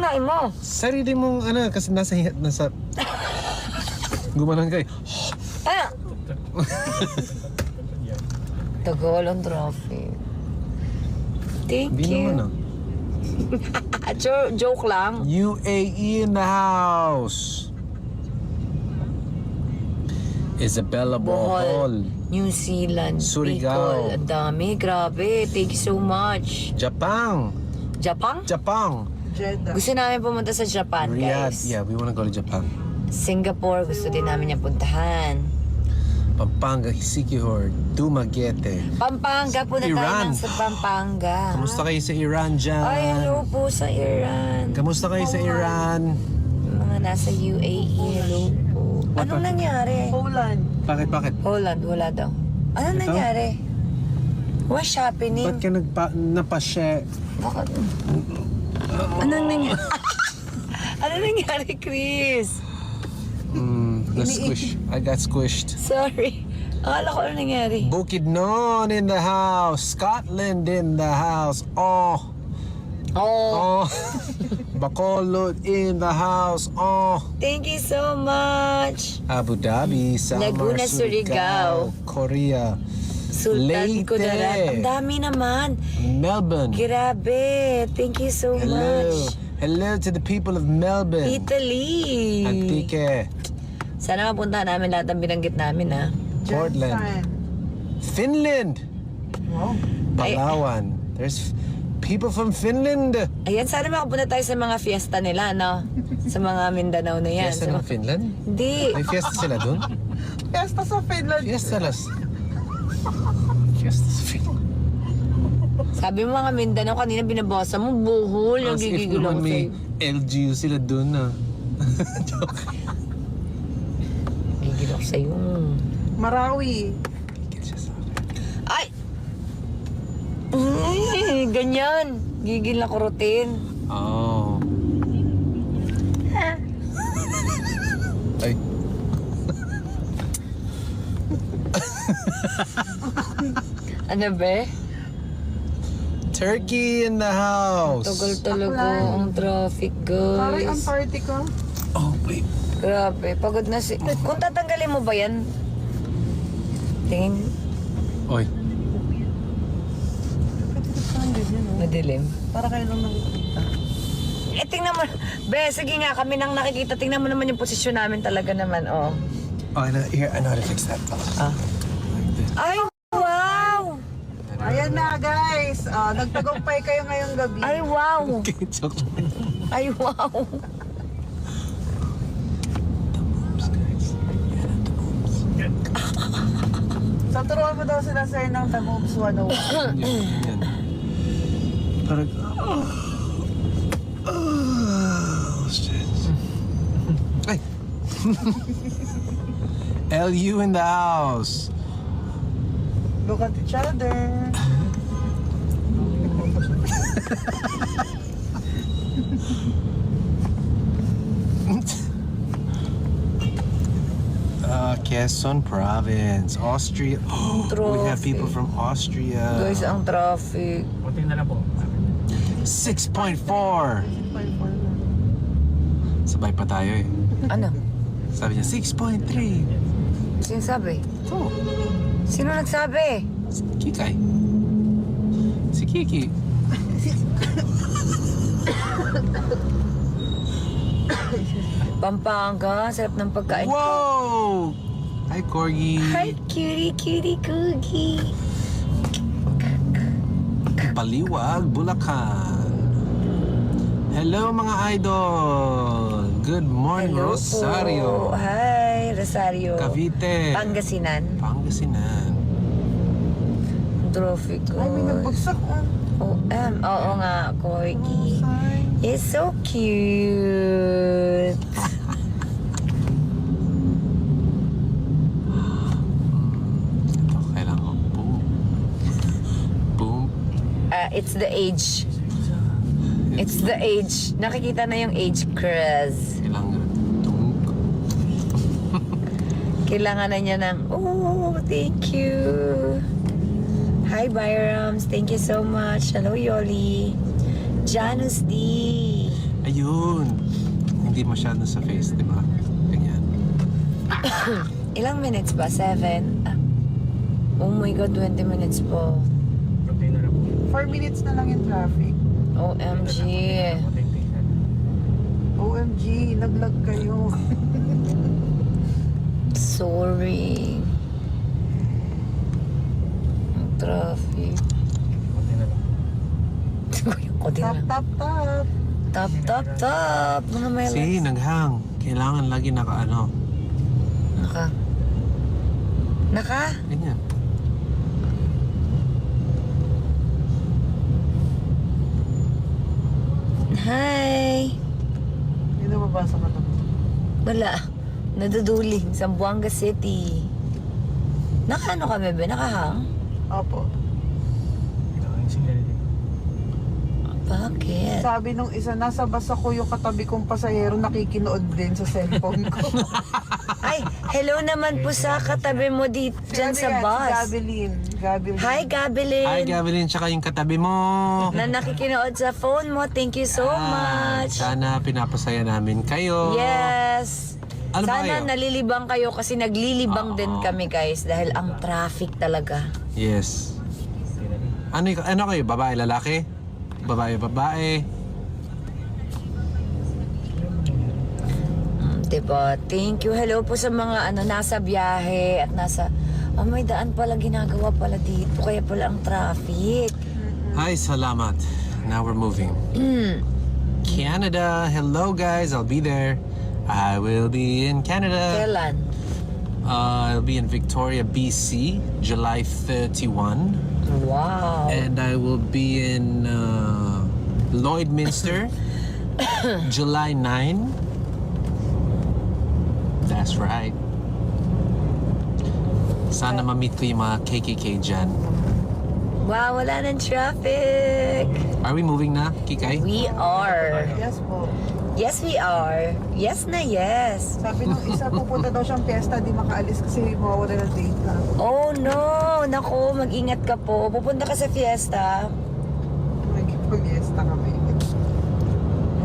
kinain mo? Sarili mong ano, kasi nasa gumanan kayo. Ah! Tagal ang traffic. Thank Hindi you. naman Joke lang. UAE in the house. Isabella Bohol. New Zealand, Surigao. Bicol. Ang dami, grabe. Thank you so much. Japan. Japan? Japan. Jeddah. Gusto namin pumunta sa Japan, Riyadh. guys. Yeah, we wanna go to Japan. Singapore, gusto din namin yung puntahan. Pampanga, Siquijor, Dumaguete. Pampanga, punta tayo Iran. ng sa Pampanga. Kamusta kayo sa Iran dyan? Ay, hello po sa Iran. Kamusta kayo sa Iran? Mga nasa UAE, hello po. Anong nangyari? Poland. Bakit? Holland, wala daw. Anong Ito? nangyari? What's happening? Ba't ka napasye? Bakit? Anong nangyari? Anong nangyari, Chris? Na-squish. I got squished. Sorry. Akala ko anong nangyari. Bukidnon in the house. Scotland in the house. Oh. Oh, Bacolod in the house. Oh. thank you so much. Abu Dhabi, Samar, Laguna, Surigao. Korea, Sultan Leyte. Kudarat. Ang dami naman. Melbourne. Grabe. Thank you so Hello. much. Hello to the people of Melbourne. Italy. Antique. Sana mapuntahan namin lahat ng binanggit namin, ha? Portland. Jensen. Finland. Wow. Palawan. There's people from Finland. Ayan, sana makapunta tayo sa mga fiesta nila, no? Sa mga Mindanao na yan. Fiesta Sa ng Finland? Hindi. May fiesta sila dun? Fiesta sa Finland. Fiesta sa Finland. Sabi mo mga Mindanao, kanina binabasa mo, buhol, yung As if gigigil ako naman may sa'yo. LGU sila dun ah. Joke. Gigil ako sa'yo. Marawi. Ay! Ganyan. Gigil na kurutin. Oh. Ay. Ano be? Turkey in the house. Tagal talaga ang traffic, Pare, guys. Antarctica. Oh, wait. Grabe, pagod na si... Kung tatanggalin mo ba yan? Tingin, Oy. Parang ganyan, no? madilim. Para kayo lang nakikita. Eh, tingnan mo. Be, sige nga, kami nang nakikita. Tingnan mo naman yung posisyon namin talaga naman, oh. Oh, here, I know how to fix that. Ah. Like this. Ay, wow! Ayan na, guys. Nagtagumpay kayo ngayong gabi. Ay, wow! Okay, joke. Ay, wow! So, turuan mo daw sila sir ng Tamoobs 101. Yan. Parang... shit. Ay! LU in the house. Look at each other. Quezon Province, Austria. We have people Trophy. from Austria. Guys, ang traffic. 6.4. Sabay pa tayo eh. Ano? Sabi niya, 6.3. Sino sabi? Ito, Sino nagsabi? si Kikay. Si Kiki. Pampanga, sarap ng pagkain. Wow! Hi, Corgi. Hi, cutie, cutie, cookie. Paliwag, Bulacan. Hello, mga idol. Good morning, Hello Rosario. po. Hi, Rosario. Cavite. Pangasinan. Pangasinan. Traffic, Ay, may guys. nagbagsak. Oo nga, Corgi. Sorry. It's so cute. Ito, kailangan ko. Boom. Boom. It's the age. It's the age. Nakikita na yung age, Chris. Kailangan tunk. Kailangan na niya ng, oh, thank you. Hi, Byrams. Thank you so much. Hello, Yoli. Janus D. Ayun. hindi masyado sa face, di ba? Ganyan. Ilang minutes ba? 7? Oh my God, 20 minutes po. 4 minutes na lang yung traffic. OMG. OMG, naglag kayo. Sorry. Ang traffic. Konti na Tap, lang. tap, tap. Tap, tap, tap. Mga may See, naghang. Kailangan lagi naka-ano. Naka? Ganyan. Hi. Hindi na mabasa ka na. Wala. Naduduling. Zamboanga City. Naka ano kami ba? Nakahang? Opo. Bakit? Sabi nung isa, nasa bus ako yung katabi kong pasahero, nakikinood din sa cellphone ko. Ay, hello naman po sa katabi mo dito dyan sa Si bus. Gabelin. Gabelin. Hi, Gabelin. Hi, Gavelin, tsaka yung katabi mo. Na nakikinood sa phone mo. Thank you so much. Sana pinapasaya namin kayo. Yes. Ano ba Sana kayo? nalilibang kayo kasi naglilibang din kami guys dahil ang traffic talaga. Yes. Ano kayo? Babae, lalaki? Babae. Diba? Thank you. Hello po sa mga nasa biyahe at nasa... Oh, may daan pala ginagawa pala dito. Kaya pala ang traffic. Hi, salamat. Now we're moving. Canada. Hello, guys. I'll be there. I will be in Canada. Kailan? I'll be in Victoria, BC, July 31. Wow. And I will be in Lloydminster, July 9. That's right. Sana ma-meet ko yung mga KKK dyan. Wow, wala ng traffic. Are we moving na, Kikay? We are. Yes po. Yes, we are. Yes na yes. Sabi nung isa, pupunta daw siyang piyesta, di makaalis kasi mawawala ng data. Oh no! Naku, mag-ingat ka po. Pupunta ka sa fiesta. Magpag-fiesta kami.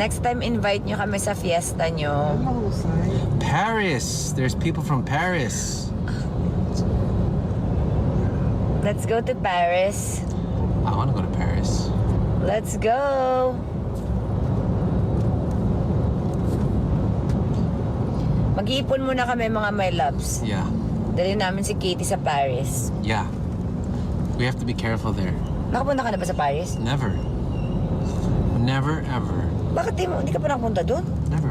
Next time, invite nyo kami sa fiesta nyo. Ano mahusay? Paris. There's people from Paris. Let's go to Paris. I want to go to Paris. Let's go! Mag-iipon muna kami mga my loves. Yeah. Dali namin si Katie sa Paris. Yeah. We have to be careful there. Nakapunta ka na ba sa Paris? Never. Never, ever. Bakit di ka pa nakapunta doon? Never.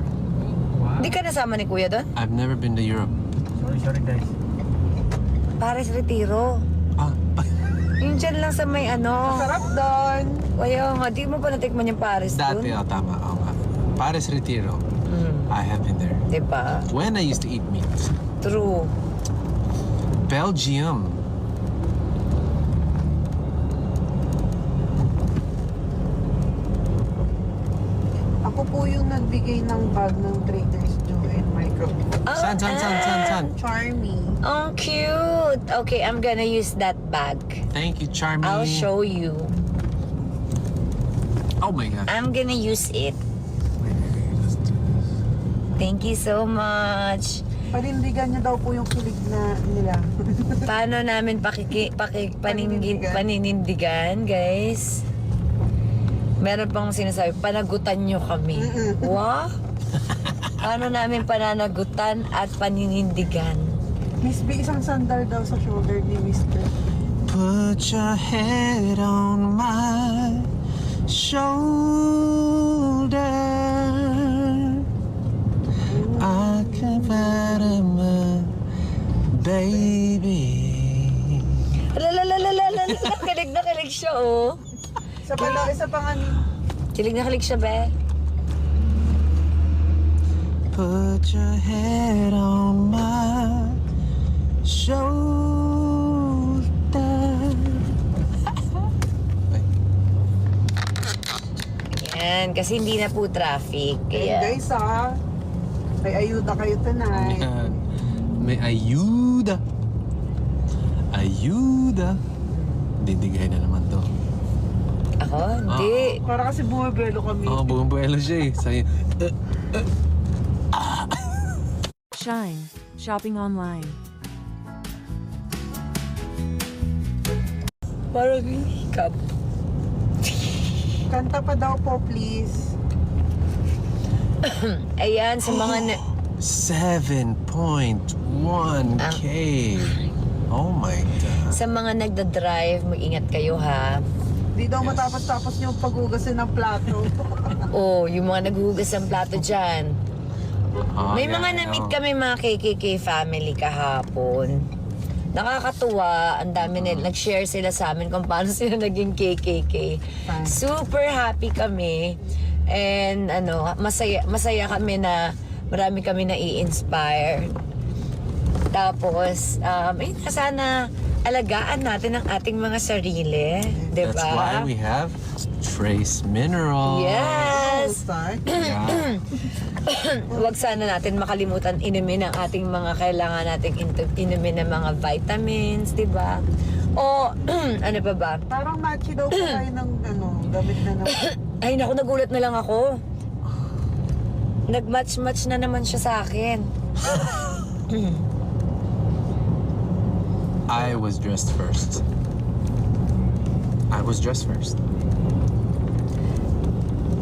Hindi ka nasama ni Kuya doon? I've never been to Europe. Sorry guys. Paris Retiro. Ah, Yung dyan lang sa may Sarap doon. Kaya nga, di mo pa natikman yung Paris dati, doon? tama. Oo nga. Paris Retiro. I have been there. Diba? When I used to eat meat. True. Belgium. Ako po yung nagbigay ng bag ng Trader's Joe and Micro. San? Charmy. Oh, cute. Okay, I'm gonna use that bag. Thank you, Charmy. I'll show you. Oh my God. I'm gonna use it. Thank you so much. Panindigan niya daw po yung kilig na nila. Paano namin paninindigan, guys? Meron pang sinasabi, panagutan nyo kami. Wow! Paano namin pananagutan at paninindigan? Miss B, isang sandal daw sa shoulder ni Mr. Put your head on my shoulder. I can better my baby. Lalalala, kilig na kilig siya, oh. Isa pa nga ni... Kilig na kilig siya, be. Put your head on my shoulder. Yan, kasi hindi na po traffic. Hey, Kaya, guys may ayuda kayo tonight. May ayuda. Ayuda. Didigay na naman to. ako, hindi. Para kasi bumibelo kami. Oo, bumbuelo siya eh. Sa'yo. Shine. Shopping online. Parang hikap. Kanta pa daw po, please. Ayan, sa mga... 7.1K. Oh my God. Sa mga nagda-drive, mag-ingat kayo ha. Di daw Yes. matapos-tapos yung paghugasin ng plato. Oh, yung mga naghuhugas ng plato dyan. Oh, May yeah, mga I na-meet know. kami mga KKK family kahapon. Nakakatuwa, ang dami nila, nag-share sila sa amin kung paano sila naging KKK. Fine. Super happy kami. And masaya kami na marami kami na i-inspire. Tapos, sana alagaan natin ang ating mga sarili. Diba? That's why we have Trace Mineral. Yes! Start. Yeah. Huwag sana natin makalimutan inumin ang ating mga kailangan nating inumin ng mga vitamins, di ba? O, ano pa ba? Parang matchy daw po tayo ng gamit na naman. Ay, naku, nagulat na lang ako. Nag-match-match na naman siya sa akin. I was dressed first.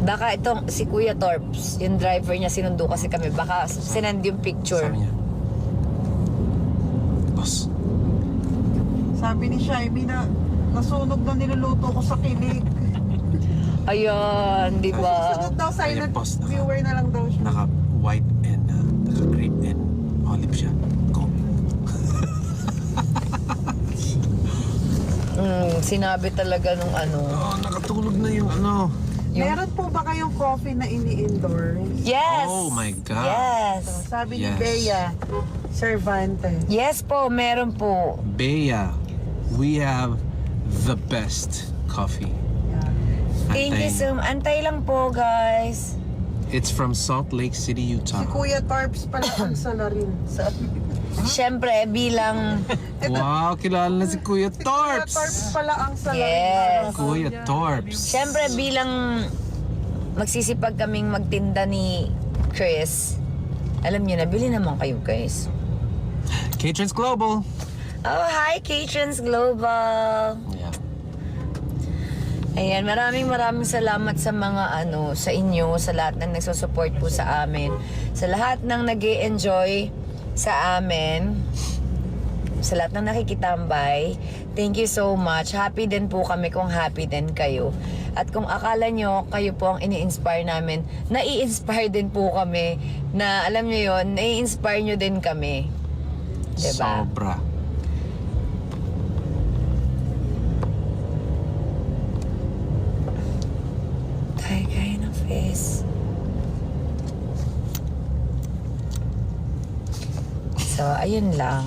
Baka itong si Kuya Torps, yung driver niya, sinundo kasi kami. Baka sinend yung picture. Sabi niya, boss, Sabi ni Shaimi na nasunog na niluluto ko sa kilig. Ayan, di ba? Sunod daw, silent Ay, boss, viewer na lang daw siya. naka-white and naka-grape and olive siya. Go. Sinabi talaga nung ano. Oh, nakatulog na yung ano. Meron po ba kayong coffee na ini-endorse? Yes! Oh my God. Yes! Sabi ni Yes. Bea Cervantes. Yes po, meron po. Bea, we have the best coffee. Yeah. Thank you so much. Antay lang po, guys. It's from Salt Lake City, Si Utah. Kuya Tarps pala ang salarin. Sabi. Siyempre, bilang... Wow, kilala na si Kuya Kuya Torps. Tarps pala ang salarin. Yes. Kuya Torps. Siyempre, bilang magsisipag kaming magtinda ni Chris, alam niyo na, bili naman kayo, guys. Catrons Global. Oh, hi, Catrons Global. Yeah. Ayan, maraming salamat sa mga sa inyo, sa lahat ng nagsusupport po sa amin, sa lahat ng nag-e-enjoy sa amin, sa lahat ng nakikitambay. Thank you so much. Happy din po kami kung happy din kayo. At kung akala nyo, kayo po ang ini-inspire namin, nai-inspire din po kami na, alam nyo yon, nai-inspire nyo din kami. Diba? Sobra. Kaya ng face. So, ayun lang.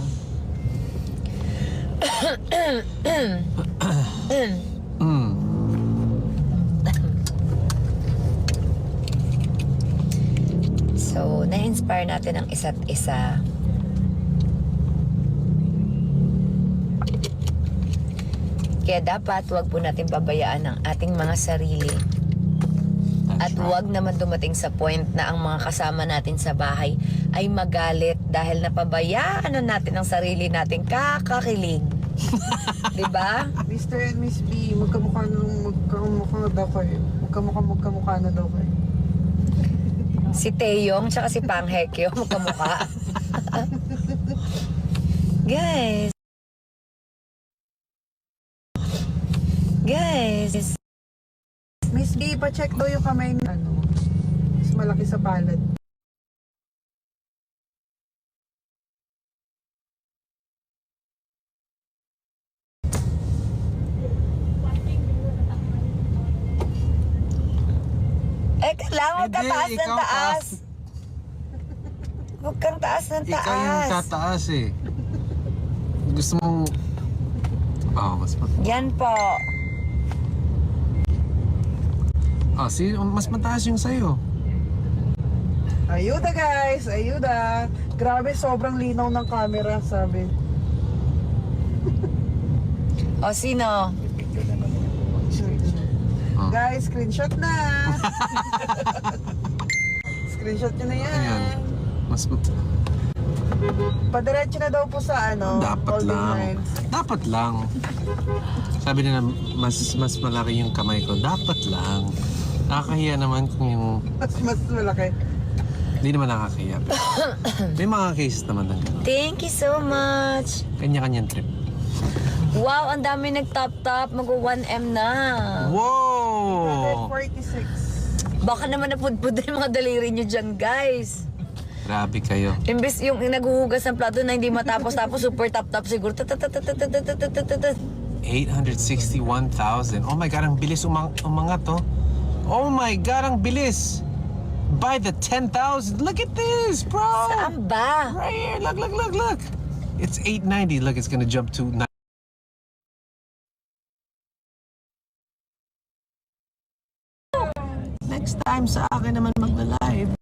So, na-inspire natin ang isa't isa. Kaya dapat wag po natin pabayaan ang ating mga sarili. At That's right. huwag naman dumating sa point na ang mga kasama natin sa bahay ay magalit dahil napabayaan na natin ang sarili natin kakakilig. Diba? Mr. and Miss B, magkamukha na daw kayo. Magkamukha na daw kayo. Si Taeyong tsaka si Pang Hekyo magkamukha. Guys. Miss B, pa-check daw yung kamay ni mas malaki sa palad. Kailangan huwag ka Hindi, taas ng ikaw taas. Huwag kang taas ng taas. Ikaw yung tataas eh. Gusto mong... Oh, mas Yan po. mas mataas yung sa'yo. Ayuda guys, ayuda. Grabe, sobrang linaw ng camera, sabi. O, sino? Oh. Guys, screenshot na. Screenshot nyo na yan. Ayan. Mas Padiretso na daw po sa ano, dapat Golden lang. Lines. Dapat lang. Sabi nila mas malaki yung kamay ko. Dapat lang. Nakakahiya naman kung yung Mas malaki. hindi naman nakakahiya. May mga cases naman ng gano'n. Thank you so much. Kanya-kanyang trip. Wow, ang dami nag-top. Mag-1M na. Wow! 146. Baka naman napudpud na yung mga daliri nyo dyan, guys. Grabe kayo. Imbes yung naghuhugas ng plato na hindi matapos-tapos, super top siguro. 861,000. Oh my God, ang bilis umangat to. Oh my God, ang bilis. By the 10,000. Look at this, bro. Saan ba? Right here. Look. It's 890. Look, it's gonna jump to 9. Next time sa akin naman magla-live.